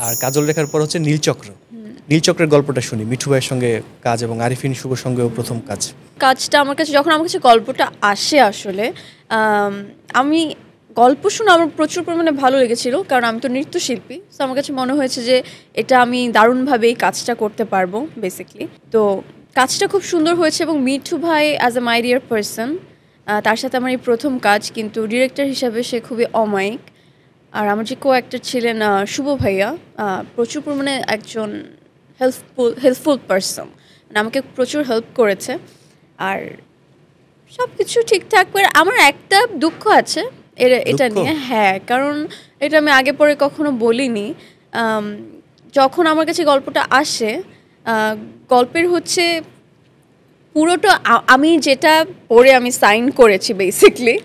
আর কাজল রেখার পর হচ্ছে নীলচক্র। নীলচক্রের গল্পটা শুনি, মিঠু ভাইয়ের সঙ্গে কাজ এবং আরিফিন শুভর সঙ্গেও প্রথম কাজ। কাজটা আমার কাছে যখন আমার কাছে গল্পটা আসে আসলে আমি গল্প শুনে আমার প্রচুর পরিমাণে ভালো লেগেছিল, কারণ আমি তো নৃত্যশিল্পী। সো আমার কাছে মনে হয়েছে যে এটা আমি দারুণভাবে এই কাজটা করতে পারবো বেসিকলি। তো কাজটা খুব সুন্দর হয়েছে এবং মিঠু ভাই as a my dear person, তার সাথে আমার এই প্রথম কাজ, কিন্তু ডিরেক্টর হিসাবে সে খুবই অমায়িক। আর আমার যে কো অ্যাক্টর ছিলেন শুভ ভাইয়া, প্রচুর পরিমাণে একজন হেল্পফুল পার্সন, মানে আমাকে প্রচুর হেল্প করেছে। আর সব কিছু ঠিকঠাক করে আমার একটা দুঃখ আছে এটা নিয়ে, হ্যাঁ, কারণ এটা আমি আগে পরে কখনো বলিনি। যখন আমার কাছে গল্পটা আসে, গল্পের হচ্ছে পুরোটা আমি যেটা পড়ে আমি সাইন করেছি বেসিকলি।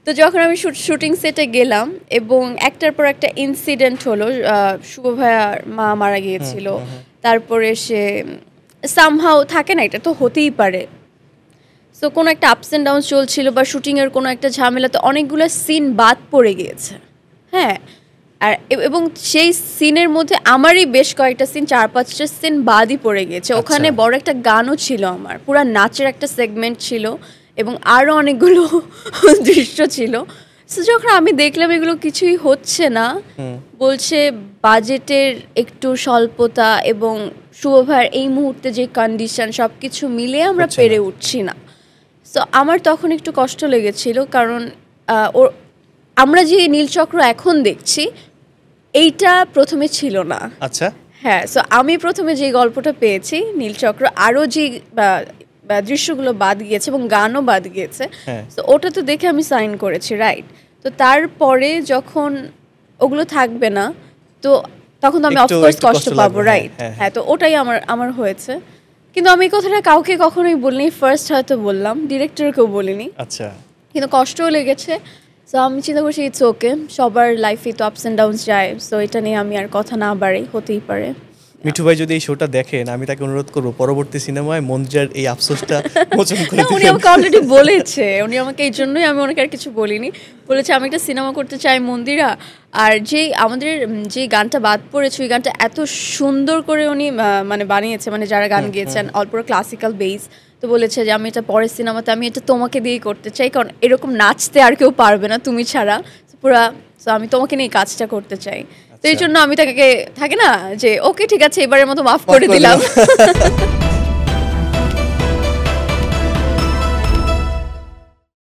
তো যখন আমি শুটিং সেটে গেলাম এবং একটার পর একটা ইনসিডেন্ট হলো, শুভ ভাইয়ার মা মারা গিয়েছিল, তারপরে সে সামহাও থাকে না, এটা তো হতেই পারে। সো কোনো একটা আপস অ্যান্ড ডাউন চলছিল বা শুটিংয়ের কোনো একটা ঝামেলাতে অনেকগুলো সিন বাদ পড়ে গিয়েছে, হ্যাঁ। আর এবং সেই সিনের মধ্যে আমারই বেশ কয়েকটা সিন, 4-5টা সিন বাদই পড়ে গিয়েছে। ওখানে বড় একটা গানও ছিল, আমার পুরা নাচের একটা সেগমেন্ট ছিল এবং আরও অনেকগুলো দৃশ্য ছিল। সো যখন আমি দেখলাম এগুলো কিছুই হচ্ছে না, বলছে বাজেটের একটু স্বল্পতা এবং শুভ ভাইয়ের এই মুহূর্তে যে কন্ডিশন, সব কিছু মিলে আমরা পেরে উঠছি না। সো আমার তখন একটু কষ্ট লেগেছিল, কারণ আমরা যে নীলচক্র এখন দেখছি এইটা প্রথমে ছিল না। আচ্ছা, হ্যাঁ। সো আমি প্রথমে যে গল্পটা পেয়েছি নীলচক্র, আরও যে দৃশ্যগুলো বাদ গিয়েছে এবং গানও বাদ গিয়েছে, তো ওটা তো দেখে আমি সাইন করেছি, রাইট। তো তারপরে যখন ওগুলো থাকবে না, তো তখন তো আমি অফকোর্স কষ্ট পাবো, রাইট। হ্যাঁ, তো ওটাই আমার হয়েছে। কিন্তু আমি এই কথাটা কাউকে কখনোই বলিনি, ফার্স্ট হয়তো বললাম, ডিরেক্টরকেও বলিনি। আচ্ছা, কিন্তু কষ্টও লেগেছে। সো আমি চিন্তা করছি ইটস ওকে, সবার লাইফে তো আপস অ্যান্ড ডাউনস যায়। সো এটা নিয়ে আমি আর কথা না বাড়াই, হতেই পারে। মিঠু ভাই যদি এই শোটা দেখেন, আমি তাকে অনুরোধ করবো পরবর্তী সিনেমায় মন্দিরার এই আফসোসটা মোচন করে দিবেন। উনি আমাকে অলরেডি বলেছে, উনি আমাকে এই জন্যই, আমি ওনাকে আর কিছু বলিনি, বলেছে আমি একটা সিনেমা করতে চাই মন্দিরা। আর যেই আমাদের যে গানটা বাদ পড়েছে, ওই গানটা এত সুন্দর করে উনি মানে বানিয়েছে, মানে যারা গান গেয়েছেন অল্প ক্লাসিক্যাল বেস। তো বলেছে যে আমি এটা পরের সিনেমাতে আমি এটা তোমাকে দিয়েই করতে চাই, কারণ এরকম নাচতে আর কেউ পারবে না তুমি ছাড়া পুরা। তো আমি তোমাকে নিয়ে কাজটা করতে চাই। তো এই জন্য আমি তাকে থাকে না যে ওকে ঠিক আছে এবারের মতো মাফ করে দিলাম।